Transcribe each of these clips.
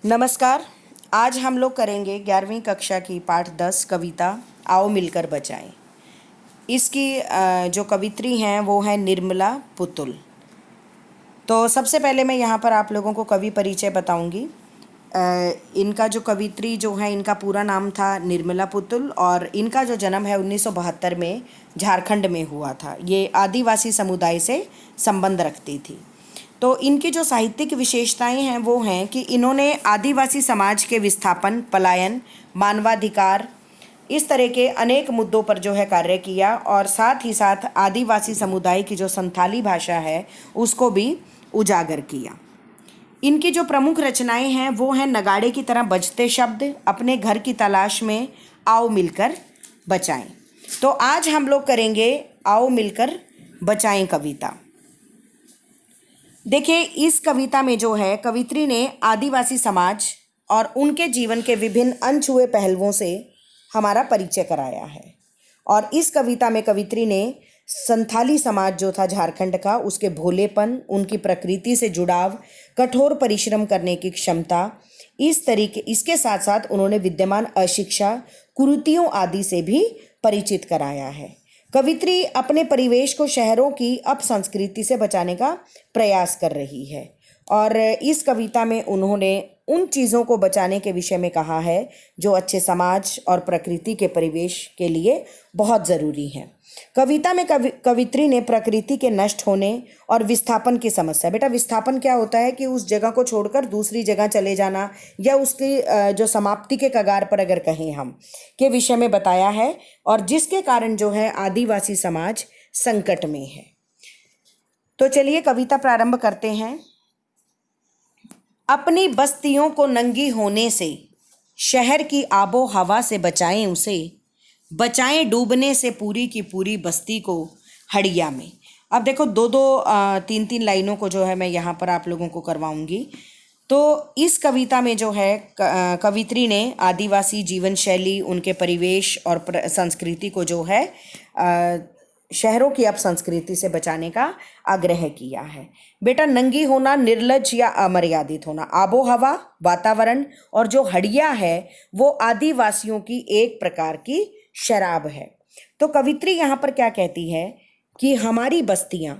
नमस्कार। आज हम लोग करेंगे 11वीं कक्षा की पाठ 10 कविता आओ मिलकर बचाएं। इसकी जो कवित्री हैं वो है निर्मला पुतुल। तो सबसे पहले मैं यहाँ पर आप लोगों को कवि परिचय बताऊंगी। इनका जो कवित्री जो है इनका पूरा नाम था निर्मला पुतुल और इनका जो जन्म है 1972 में झारखंड में हुआ था। ये आदिवासी समुदाय से संबंध रखती थी। तो इनकी जो साहित्यिक विशेषताएं हैं वो हैं कि इन्होंने आदिवासी समाज के विस्थापन, पलायन, मानवाधिकार, इस तरह के अनेक मुद्दों पर जो है कार्य किया और साथ ही साथ आदिवासी समुदाय की जो संथाली भाषा है उसको भी उजागर किया। इनकी जो प्रमुख रचनाएं हैं वो हैं नगाड़े की तरह बजते शब्द, अपने घर की तलाश में, आओ मिलकर बचाएं। तो आज हम लोग करेंगे आओ मिलकर बचाएं कविता। देखिए, इस कविता में जो है कवित्री ने आदिवासी समाज और उनके जीवन के विभिन्न अनछुए पहलुओं से हमारा परिचय कराया है। और इस कविता में कवित्री ने संथाली समाज जो था झारखंड का, उसके भोलेपन, उनकी प्रकृति से जुड़ाव, कठोर परिश्रम करने की क्षमता, इसके साथ साथ उन्होंने विद्यमान अशिक्षा, कुरीतियों आदि से भी परिचित कराया है। कवित्री अपने परिवेश को शहरों की अपसंस्कृति से बचाने का प्रयास कर रही है और इस कविता में उन्होंने उन चीज़ों को बचाने के विषय में कहा है जो अच्छे समाज और प्रकृति के परिवेश के लिए बहुत ज़रूरी हैं। कविता में कवित्री ने प्रकृति के नष्ट होने और विस्थापन की समस्या, बेटा विस्थापन क्या होता है कि उस जगह को छोड़कर दूसरी जगह चले जाना या उसकी जो समाप्ति के कगार पर अगर कहें हम, के विषय में बताया है और जिसके कारण जो है आदिवासी समाज संकट में है। तो चलिए कविता प्रारंभ करते हैं। अपनी बस्तियों को नंगी होने से, शहर की आबो हवा से बचाएं उसे, बचाएं डूबने से पूरी की पूरी बस्ती को हड़िया में। अब देखो दो तीन तीन लाइनों को जो है मैं यहाँ पर आप लोगों को करवाऊंगी। तो इस कविता में जो है कवित्री ने आदिवासी जीवन शैली, उनके परिवेश और संस्कृति को जो है शहरों की अपसंस्कृति से बचाने का आग्रह किया है। बेटा नंगी होना, निर्लज या अमर्यादित होना, आबो हवा, वातावरण और जो हड़िया है वो आदिवासियों की एक प्रकार की शराब है। तो कवित्री यहाँ पर क्या कहती है कि हमारी बस्तियाँ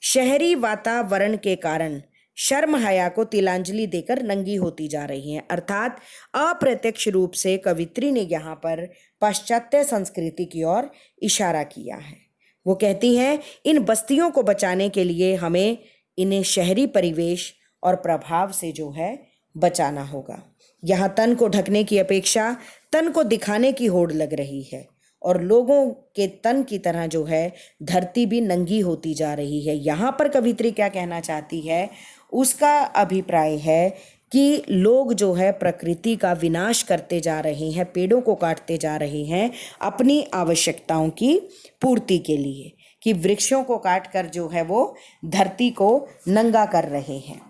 शहरी वातावरण के कारण शर्म हया को तिलांजलि देकर नंगी होती जा रही हैं। अर्थात अप्रत्यक्ष रूप से कवित्री ने यहाँ पर पाश्चात्य संस्कृति की ओर इशारा किया है। वो कहती हैं इन बस्तियों को बचाने के लिए हमें इन्हें शहरी परिवेश और प्रभाव से जो है बचाना होगा। यहाँ तन को ढकने की अपेक्षा तन को दिखाने की होड़ लग रही है और लोगों के तन की तरह जो है धरती भी नंगी होती जा रही है। यहाँ पर कवित्री क्या कहना चाहती है, उसका अभिप्राय है कि लोग जो है प्रकृति का विनाश करते जा रहे हैं, पेड़ों को काटते जा रहे हैं अपनी आवश्यकताओं की पूर्ति के लिए, कि वृक्षों को काट कर जो है वो धरती को नंगा कर रहे हैं।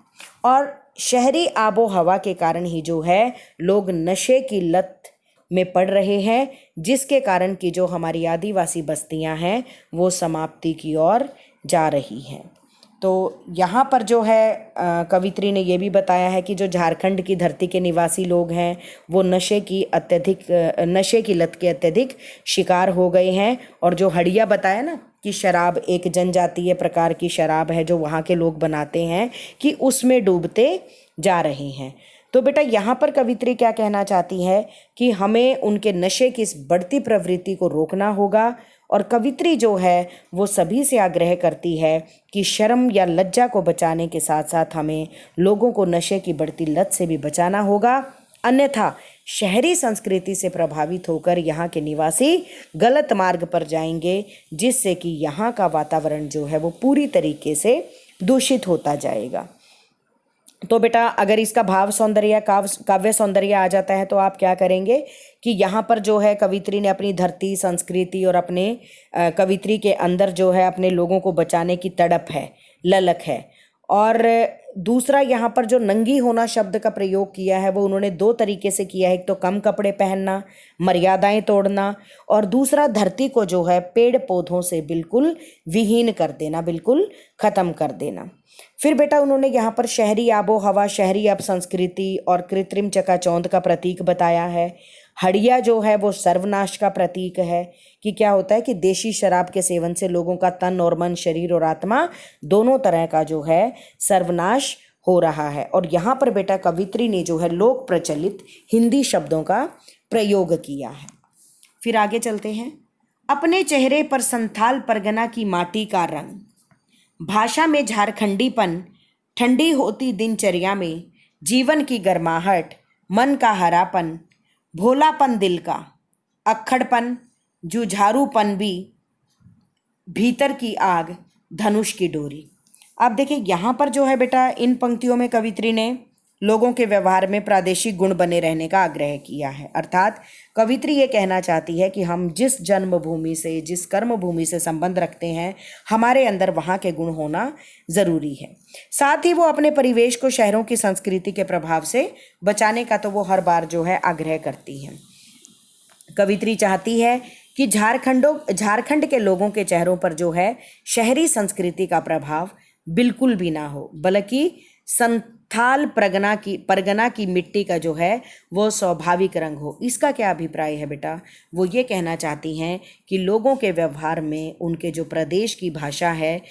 और शहरी आबो हवा के कारण ही जो है लोग नशे की लत में पड़ रहे हैं, जिसके कारण कि जो हमारी आदिवासी बस्तियां हैं वो समाप्ति की ओर जा रही हैं। तो यहाँ पर जो है कवित्री ने ये भी बताया है कि जो झारखंड की धरती के निवासी लोग हैं वो नशे की लत के अत्यधिक शिकार हो गए हैं। और जो हड़िया बताया ना कि शराब एक जनजातीय प्रकार की शराब है जो वहाँ के लोग बनाते हैं, कि उसमें डूबते जा रहे हैं। तो बेटा यहाँ पर कवित्री क्या कहना चाहती है कि हमें उनके नशे की इस बढ़ती प्रवृत्ति को रोकना होगा। और कवित्री जो है वो सभी से आग्रह करती है कि शर्म या लज्जा को बचाने के साथ साथ हमें लोगों को नशे की बढ़ती लत से भी बचाना होगा, अन्यथा शहरी संस्कृति से प्रभावित होकर यहाँ के निवासी गलत मार्ग पर जाएंगे, जिससे कि यहाँ का वातावरण जो है वो पूरी तरीके से दूषित होता जाएगा। तो बेटा अगर इसका भाव सौंदर्य, काव्य सौंदर्य आ जाता है तो आप क्या करेंगे कि यहाँ पर जो है कवित्री ने अपनी धरती, संस्कृति और अपने कवित्री के अंदर जो है अपने लोगों को बचाने की तड़प है, ललक है। और दूसरा यहाँ पर जो नंगी होना शब्द का प्रयोग किया है वो उन्होंने दो तरीके से किया है। एक तो कम कपड़े पहनना, मर्यादाएं तोड़ना, और दूसरा धरती को जो है पेड़ पौधों से बिल्कुल विहीन कर देना, बिल्कुल खत्म कर देना। फिर बेटा उन्होंने यहाँ पर शहरी आबो हवा, शहरी अपसंस्कृति और कृत्रिम चकाचौंध का प्रतीक बताया है। हड़िया जो है वो सर्वनाश का प्रतीक है कि क्या होता है कि देशी शराब के सेवन से लोगों का तन और मन, शरीर और आत्मा दोनों तरह का जो है सर्वनाश हो रहा है। और यहाँ पर बेटा कवित्री ने जो है लोक प्रचलित हिंदी शब्दों का प्रयोग किया है। फिर आगे चलते हैं। अपने चेहरे पर संथाल परगना की माटी का रंग, भाषा में झारखंडीपन, ठंडी होती दिनचर्या में जीवन की गर्माहट, मन का हरापन, भोलापन दिल का, अक्खड़पन, जुझारूपन भी, भीतर की आग, धनुष की डोरी। अब देखिए यहाँ पर जो है बेटा इन पंक्तियों में कवित्री ने लोगों के व्यवहार में प्रादेशिक गुण बने रहने का आग्रह किया है। अर्थात कवित्री ये कहना चाहती है कि हम जिस जन्मभूमि से, जिस कर्मभूमि से संबंध रखते हैं, हमारे अंदर वहाँ के गुण होना ज़रूरी है। साथ ही वो अपने परिवेश को शहरों की संस्कृति के प्रभाव से बचाने का तो वो हर बार जो है आग्रह करती हैं। कवित्री चाहती है कि झारखंड के लोगों के चेहरों पर जो है शहरी संस्कृति का प्रभाव बिल्कुल भी ना हो, बल्कि संथाल परगना की मिट्टी का जो है वो स्वाभाविक रंग हो। इसका क्या अभिप्राय है बेटा? वो ये कहना चाहती हैं कि लोगों के व्यवहार में उनके जो प्रदेश की भाषा है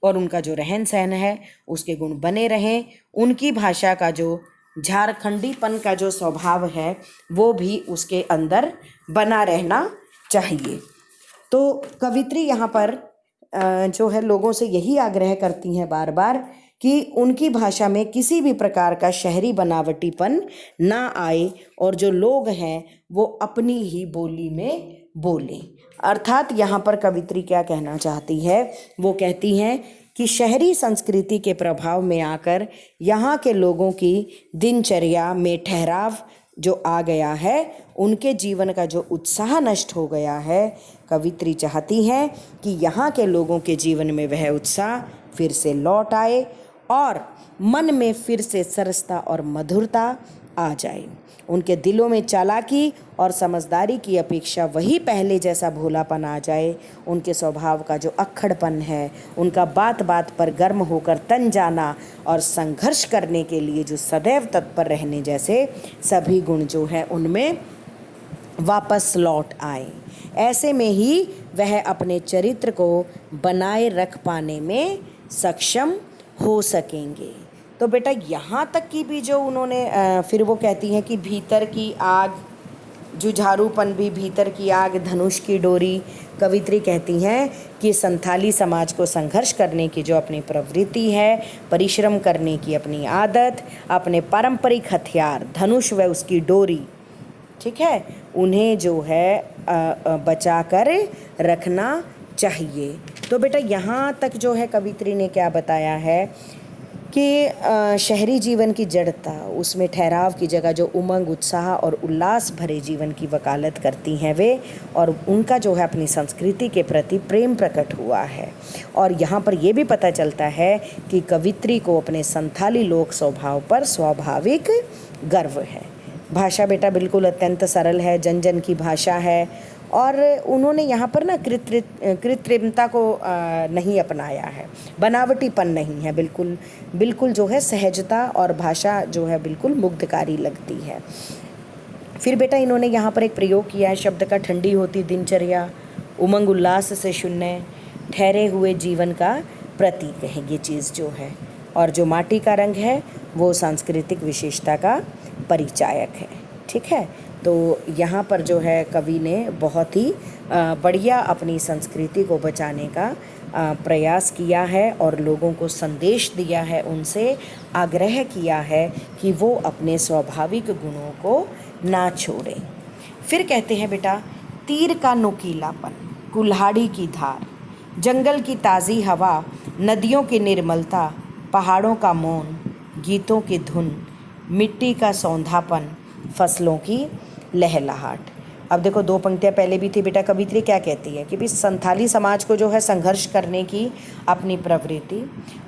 और उनका जो रहन सहन है उसके गुण बने रहें, उनकी भाषा का जो झारखंडीपन का जो स्वभाव है वो भी उसके अंदर बना रहना चाहिए। तो कवित्री यहाँ पर जो है लोगों से यही आग्रह करती हैं बार बार कि उनकी भाषा में किसी भी प्रकार का शहरी बनावटीपन ना आए और जो लोग हैं वो अपनी ही बोली में बोलें। अर्थात यहाँ पर कवित्री क्या कहना चाहती है? वो कहती हैं कि शहरी संस्कृति के प्रभाव में आकर यहाँ के लोगों की दिनचर्या में ठहराव जो आ गया है, उनके जीवन का जो उत्साह नष्ट हो गया है। कवित्री चाहती हैं कि यहाँ के लोगों के जीवन में वह उत्साह फिर से लौट आए और मन में फिर से सरसता और मधुरता आ जाए। उनके दिलों में चालाकी और समझदारी की अपेक्षा वही पहले जैसा भोलापन आ जाए। उनके स्वभाव का जो अक्खड़पन है, उनका बात बात पर गर्म होकर तन जाना और संघर्ष करने के लिए जो सदैव तत्पर रहने जैसे सभी गुण जो है उनमें वापस लौट आए। ऐसे में ही वह अपने चरित्र को बनाए रख पाने में सक्षम हो सकेंगे। तो बेटा यहाँ तक की भी जो उन्होंने फिर वो कहती हैं कि भीतर की आग, जुझारूपन भी, भीतर की आग, धनुष की डोरी। कवित्री कहती हैं कि संथाली समाज को संघर्ष करने की जो अपनी प्रवृत्ति है, परिश्रम करने की अपनी आदत, अपने पारंपरिक हथियार धनुष व उसकी डोरी, ठीक है, उन्हें जो है बचा कर रखना चाहिए। तो बेटा यहाँ तक जो है कवित्री ने क्या बताया है कि शहरी जीवन की जड़ता, उसमें ठहराव की जगह जो उमंग, उत्साह और उल्लास भरे जीवन की वकालत करती हैं वे, और उनका जो है अपनी संस्कृति के प्रति प्रेम प्रकट हुआ है। और यहाँ पर ये भी पता चलता है कि कवित्री को अपने संथाली लोक स्वभाव पर स्वाभाविक गर्व है। भाषा बेटा बिल्कुल अत्यंत सरल है, जन जन की भाषा है, और उन्होंने यहाँ पर ना कृत्रिमता को नहीं अपनाया है, बनावटीपन नहीं है, बिल्कुल जो है सहजता, और भाषा जो है बिल्कुल मुग्धकारी लगती है। फिर बेटा इन्होंने यहाँ पर एक प्रयोग किया है शब्द का, ठंडी होती दिनचर्या, उमंग उल्लास से शून्य, ठहरे हुए जीवन का प्रतीक है ये चीज़ जो है, और जो माटी का रंग है वो सांस्कृतिक विशेषता का परिचायक है। ठीक है, तो यहाँ पर जो है कवि ने बहुत ही बढ़िया अपनी संस्कृति को बचाने का प्रयास किया है और लोगों को संदेश दिया है, उनसे आग्रह किया है कि वो अपने स्वाभाविक गुणों को ना छोड़ें। फिर कहते हैं बेटा, तीर का नुकीलापन, कुल्हाड़ी की धार, जंगल की ताज़ी हवा, नदियों की निर्मलता, पहाड़ों का मौन, गीतों की धुन, मिट्टी का सौंधापन, फसलों की लहलहाट। अब देखो 2 पंक्तियाँ पहले भी थी बेटा। कवित्री क्या कहती है कि भाई संथाली समाज को जो है संघर्ष करने की अपनी प्रवृत्ति,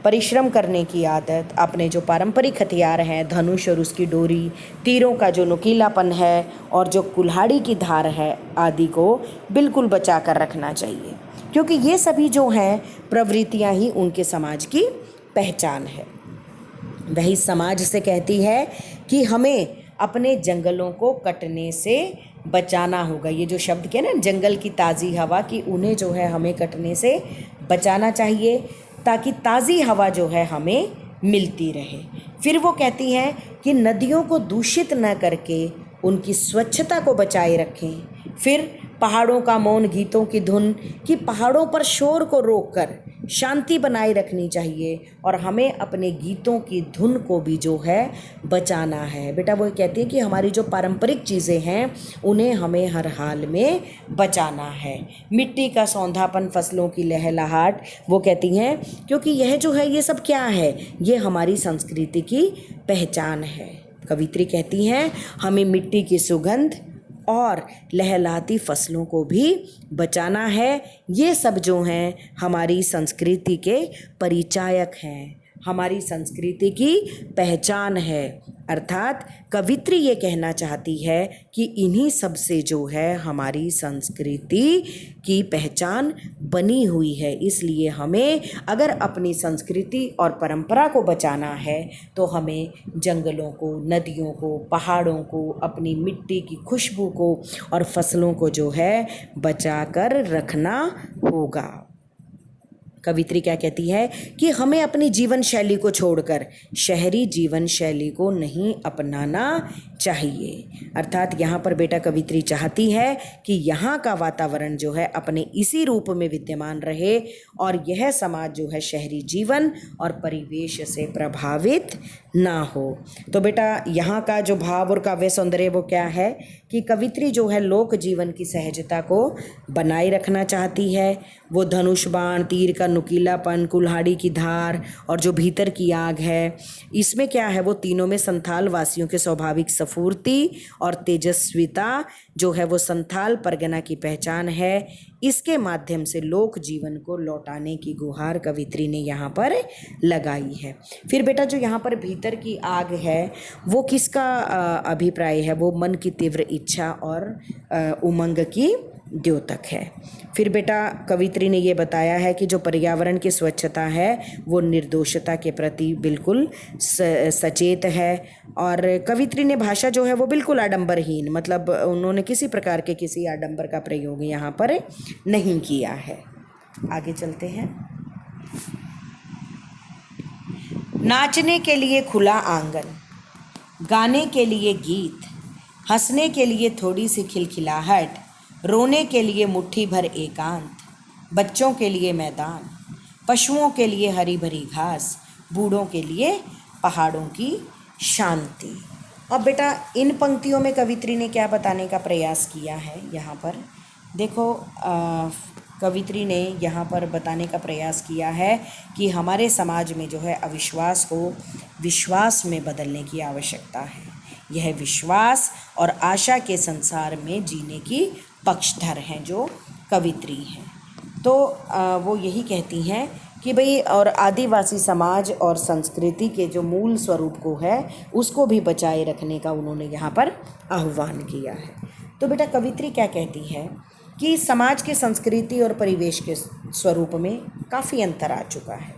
परिश्रम करने की आदत, अपने जो पारंपरिक हथियार हैं धनुष और उसकी डोरी, तीरों का जो नुकीलापन है और जो कुल्हाड़ी की धार है आदि को बिल्कुल बचा कर रखना चाहिए, क्योंकि ये सभी जो हैं प्रवृत्तियाँ ही उनके समाज की पहचान है। वही समाज से कहती है कि हमें अपने जंगलों को कटने से बचाना होगा। ये जो शब्द के ना जंगल की ताज़ी हवा की, उन्हें जो है हमें कटने से बचाना चाहिए ताकि ताज़ी हवा जो है हमें मिलती रहे। फिर वो कहती हैं कि नदियों को दूषित न करके उनकी स्वच्छता को बचाए रखें। फिर पहाड़ों का मौन गीतों की धुन, कि पहाड़ों पर शोर को रोककर शांति बनाए रखनी चाहिए और हमें अपने गीतों की धुन को भी जो है बचाना है। बेटा वो कहती है कि हमारी जो पारंपरिक चीज़ें हैं उन्हें हमें हर हाल में बचाना है। मिट्टी का सौंधापन, फसलों की लहलहाट, वो कहती हैं क्योंकि यह जो है ये सब क्या है, ये हमारी संस्कृति की पहचान है। कवित्री कहती हैं हमें मिट्टी की सुगंध और लहलहाती फसलों को भी बचाना है। ये सब जो हैं हमारी संस्कृति के परिचायक हैं, हमारी संस्कृति की पहचान है। अर्थात कवित्री ये कहना चाहती है कि इन्हीं सब से जो है हमारी संस्कृति की पहचान बनी हुई है। इसलिए हमें अगर अपनी संस्कृति और परंपरा को बचाना है तो हमें जंगलों को, नदियों को, पहाड़ों को, अपनी मिट्टी की खुशबू को और फसलों को जो है बचा कर रखना होगा। कवित्री क्या कहती है कि हमें अपनी जीवन शैली को छोड़कर शहरी जीवन शैली को नहीं अपनाना चाहिए। अर्थात यहाँ पर बेटा कवित्री चाहती है कि यहाँ का वातावरण जो है अपने इसी रूप में विद्यमान रहे और यह समाज जो है शहरी जीवन और परिवेश से प्रभावित ना हो। तो बेटा यहाँ का जो भाव और काव्य सौंदर्य वो क्या है कि कवित्री जो है लोक जीवन की सहजता को बनाए रखना चाहती है। वो धनुष बाण, तीर का नुकीलापन, कुल्हाड़ी की धार और जो भीतर की आग है, इसमें क्या है वो तीनों में संथाल वासियों के स्वाभाविक स्फूर्ति और तेजस्विता जो है वो संथाल परगना की पहचान है। इसके माध्यम से लोक जीवन को लौटाने की गुहार कवित्री ने यहाँ पर लगाई है। फिर बेटा जो यहाँ पर भीतर की आग है वो किसका अभिप्राय है, वो मन की तीव्र इच्छा और उमंग की द्योतक है। फिर बेटा कवित्री ने ये बताया है कि जो पर्यावरण की स्वच्छता है वो निर्दोषता के प्रति बिल्कुल सचेत है और कवित्री ने भाषा जो है वो बिल्कुल आडंबरहीन, मतलब उन्होंने किसी प्रकार के किसी आडंबर का प्रयोग यहाँ पर नहीं किया है। आगे चलते हैं। नाचने के लिए खुला आंगन, गाने के लिए गीत, हंसने के लिए थोड़ी सी खिलखिलाहट, रोने के लिए मुट्ठी भर एकांत, बच्चों के लिए मैदान, पशुओं के लिए हरी भरी घास, बूढ़ों के लिए पहाड़ों की शांति। अब बेटा इन पंक्तियों में कवित्री ने क्या बताने का प्रयास किया है, यहाँ पर देखो कवित्री ने यहाँ पर बताने का प्रयास किया है कि हमारे समाज में जो है अविश्वास को विश्वास में बदलने की आवश्यकता है। यह विश्वास और आशा के संसार में जीने की पक्षधर हैं जो कवित्री हैं। तो वो यही कहती हैं कि भाई और आदिवासी समाज और संस्कृति के जो मूल स्वरूप को है उसको भी बचाए रखने का उन्होंने यहाँ पर आह्वान किया है। तो बेटा कवित्री क्या कहती है कि समाज की संस्कृति और परिवेश के स्वरूप में काफ़ी अंतर आ चुका है।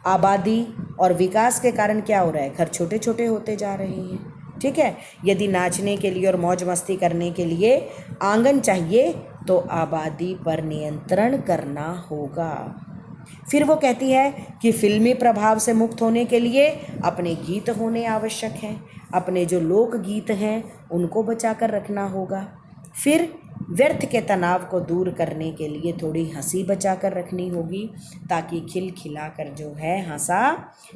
आबादी और विकास के कारण क्या हो रहा है, घर छोटे छोटे होते जा रहे हैं। ठीक है, यदि नाचने के लिए और मौज मस्ती करने के लिए आंगन चाहिए तो आबादी पर नियंत्रण करना होगा। फिर वो कहती है कि फिल्मी प्रभाव से मुक्त होने के लिए अपने गीत होने आवश्यक हैं, अपने जो लोक गीत हैं उनको बचा कर रखना होगा। फिर व्यर्थ के तनाव को दूर करने के लिए थोड़ी हंसी बचा कर रखनी होगी ताकि खिलखिला कर जो है हंसा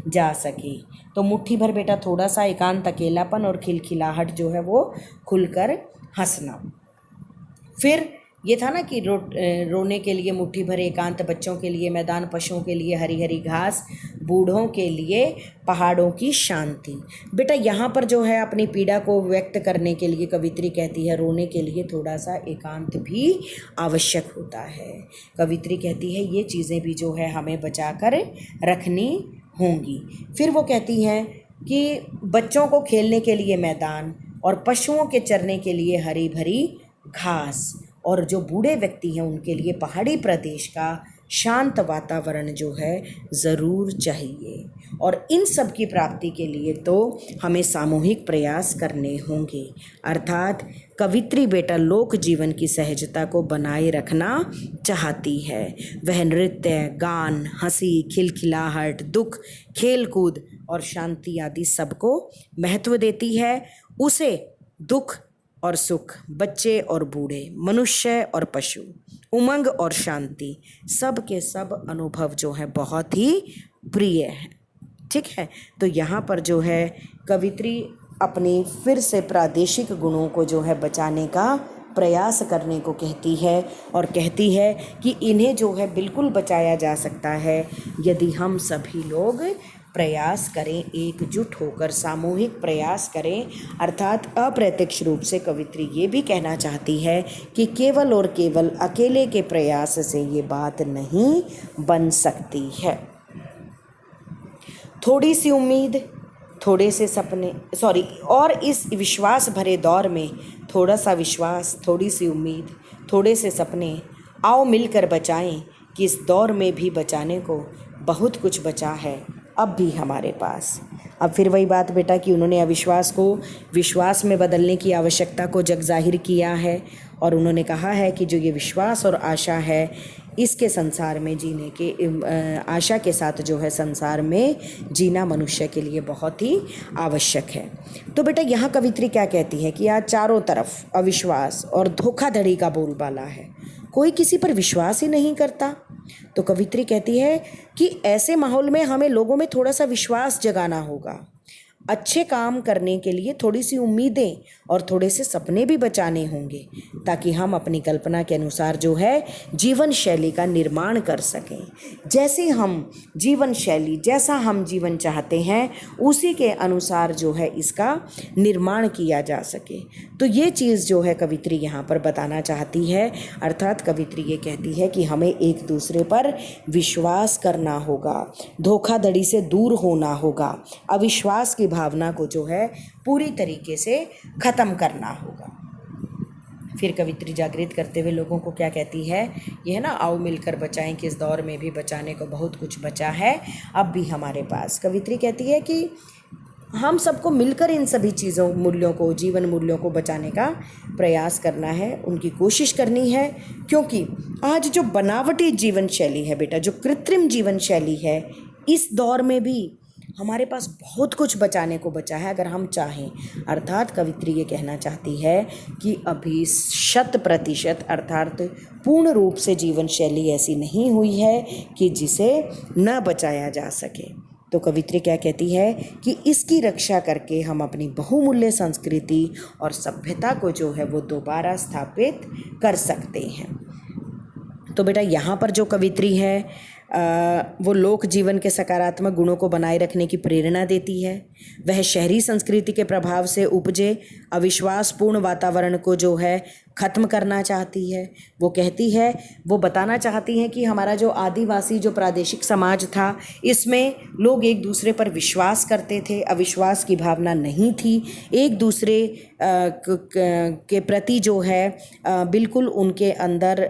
जा सके। तो मुट्ठी भर बेटा थोड़ा सा एकांत, अकेलापन और खिलखिलाहट जो है वो खुलकर हंसना। फिर ये था ना कि रोने के लिए मुट्ठी भर एकांत, बच्चों के लिए मैदान, पशुओं के लिए हरी हरी घास, बूढ़ों के लिए पहाड़ों की शांति। बेटा यहाँ पर जो है अपनी पीड़ा को व्यक्त करने के लिए कवित्री कहती है रोने के लिए थोड़ा सा एकांत भी आवश्यक होता है। कवित्री कहती है ये चीज़ें भी जो है हमें बचा कर रखनी होंगी। फिर वो कहती हैं कि बच्चों को खेलने के लिए मैदान और पशुओं के चरने के लिए हरी भरी घास, और जो बूढ़े व्यक्ति हैं उनके लिए पहाड़ी प्रदेश का शांत वातावरण जो है ज़रूर चाहिए। और इन सब की प्राप्ति के लिए तो हमें सामूहिक प्रयास करने होंगे। अर्थात कवित्री बेटा लोक जीवन की सहजता को बनाए रखना चाहती है। वह नृत्य, गान, हंसी, खिलखिलाहट, दुख, खेल कूद और शांति आदि सबको महत्व देती है। उसे दुख और सुख, बच्चे और बूढ़े, मनुष्य और पशु, उमंग और शांति, सब के सब अनुभव जो है बहुत ही प्रिय है। ठीक है, तो यहाँ पर जो है कवित्री अपनी फिर से प्रादेशिक गुणों को जो है बचाने का प्रयास करने को कहती है, और कहती है कि इन्हें जो है बिल्कुल बचाया जा सकता है यदि हम सभी लोग प्रयास करें, एकजुट होकर सामूहिक प्रयास करें। अर्थात अप्रत्यक्ष रूप से कवित्री ये भी कहना चाहती है कि केवल और केवल अकेले के प्रयास से ये बात नहीं बन सकती है। थोड़ी सी उम्मीद, थोड़े से सपने, और इस विश्वास भरे दौर में थोड़ा सा विश्वास, थोड़ी सी उम्मीद, थोड़े से सपने, आओ मिलकर बचाएं कि इस दौर में भी बचाने को बहुत कुछ बचा है अब भी हमारे पास। अब फिर वही बात बेटा कि उन्होंने अविश्वास को विश्वास में बदलने की आवश्यकता को जग जाहिर किया है, और उन्होंने कहा है कि जो ये विश्वास और आशा है इसके संसार में जीने के आशा के साथ जो है संसार में जीना मनुष्य के लिए बहुत ही आवश्यक है। तो बेटा यहाँ कवित्री क्या कहती है कि आज चारों तरफ अविश्वास और धोखाधड़ी का बोलबाला है, कोई किसी पर विश्वास ही नहीं करता। तो कवित्री कहती है कि ऐसे माहौल में हमें लोगों में थोड़ा सा विश्वास जगाना होगा। अच्छे काम करने के लिए थोड़ी सी उम्मीदें और थोड़े से सपने भी बचाने होंगे, ताकि हम अपनी कल्पना के अनुसार जो है जीवन शैली का निर्माण कर सकें। जैसे हम जीवन शैली, जैसा हम जीवन चाहते हैं उसी के अनुसार जो है इसका निर्माण किया जा सके। तो ये चीज़ जो है कवित्री यहाँ पर बताना चाहती है। अर्थात कवित्री ये कहती है कि हमें एक दूसरे पर विश्वास करना होगा, धोखाधड़ी से दूर होना होगा, अविश्वास की भावना को जो है पूरी तरीके से ख़त्म करना होगा। फिर कवित्री जागृत करते हुए लोगों को क्या कहती है, ये है ना, आओ मिलकर बचाएं कि इस दौर में भी बचाने को बहुत कुछ बचा है अब भी हमारे पास। कवित्री कहती है कि हम सबको मिलकर इन सभी चीज़ों, मूल्यों को, जीवन मूल्यों को बचाने का प्रयास करना है, उनकी कोशिश करनी है। क्योंकि आज जो बनावटी जीवन शैली है बेटा, जो कृत्रिम जीवन शैली है, इस दौर में भी हमारे पास बहुत कुछ बचाने को बचा है अगर हम चाहें। अर्थात कवित्री ये कहना चाहती है कि अभी 100% अर्थात पूर्ण रूप से जीवन शैली ऐसी नहीं हुई है कि जिसे न बचाया जा सके। तो कवित्री क्या कहती है कि इसकी रक्षा करके हम अपनी बहुमूल्य संस्कृति और सभ्यता को जो है वो दोबारा स्थापित कर सकते हैं। तो बेटा यहाँ पर जो कवित्री है वो लोक जीवन के सकारात्मक गुणों को बनाए रखने की प्रेरणा देती है। वह शहरी संस्कृति के प्रभाव से उपजे अविश्वासपूर्ण वातावरण को जो है ख़त्म करना चाहती है। वो कहती है, वो बताना चाहती हैं कि हमारा जो आदिवासी जो प्रादेशिक समाज था, इसमें लोग एक दूसरे पर विश्वास करते थे, अविश्वास की भावना नहीं थी। एक दूसरे के प्रति जो है बिल्कुल उनके अंदर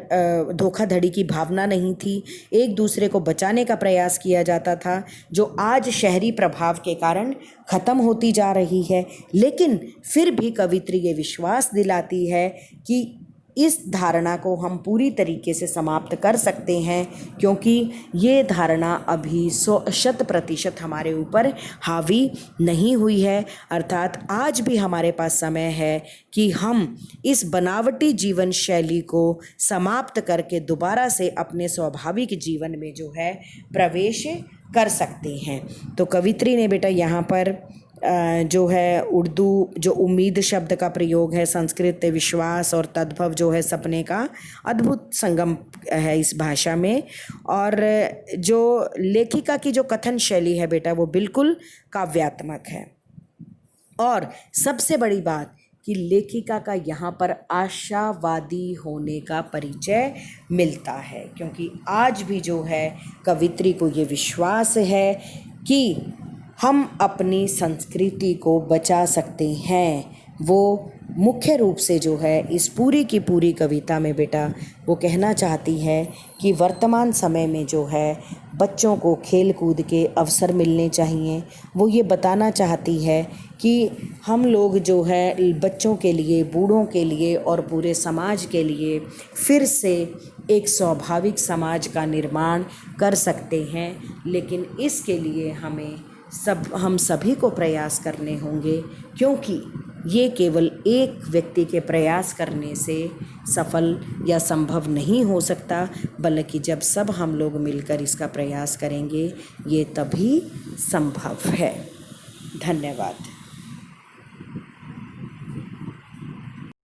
धोखाधड़ी की भावना नहीं थी। एक दूसरे को बचाने का प्रयास किया जाता था, जो आज शहरी प्रभाव के कारण ख़त्म होती जा रही है। लेकिन फिर भी कवित्री ये विश्वास दिलाती है कि इस धारणा को हम पूरी तरीके से समाप्त कर सकते हैं, क्योंकि ये धारणा अभी 100% हमारे ऊपर हावी नहीं हुई है। अर्थात आज भी हमारे पास समय है कि हम इस बनावटी जीवन शैली को समाप्त करके दोबारा से अपने स्वाभाविक जीवन में जो है प्रवेश कर सकते हैं। तो कवित्री ने बेटा यहाँ पर जो है उर्दू जो उम्मीद शब्द का प्रयोग है, संस्कृत विश्वास और तद्भव जो है सपने का अद्भुत संगम है इस भाषा में। और जो लेखिका की जो कथन शैली है बेटा वो बिल्कुल काव्यात्मक है। और सबसे बड़ी बात कि लेखिका का यहाँ पर आशावादी होने का परिचय मिलता है, क्योंकि आज भी जो है कवित्री को ये विश्वास है कि हम अपनी संस्कृति को बचा सकते हैं। वो मुख्य रूप से जो है इस पूरी की पूरी कविता में बेटा वो कहना चाहती है कि वर्तमान समय में जो है बच्चों को खेल कूद के अवसर मिलने चाहिए। वो ये बताना चाहती है कि हम लोग जो है बच्चों के लिए, बूढ़ों के लिए और पूरे समाज के लिए फिर से एक स्वाभाविक समाज का निर्माण कर सकते हैं, लेकिन इसके लिए हम सभी को प्रयास करने होंगे, क्योंकि ये केवल एक व्यक्ति के प्रयास करने से सफल या संभव नहीं हो सकता, बल्कि जब सब हम लोग मिलकर इसका प्रयास करेंगे ये तभी संभव है। धन्यवाद।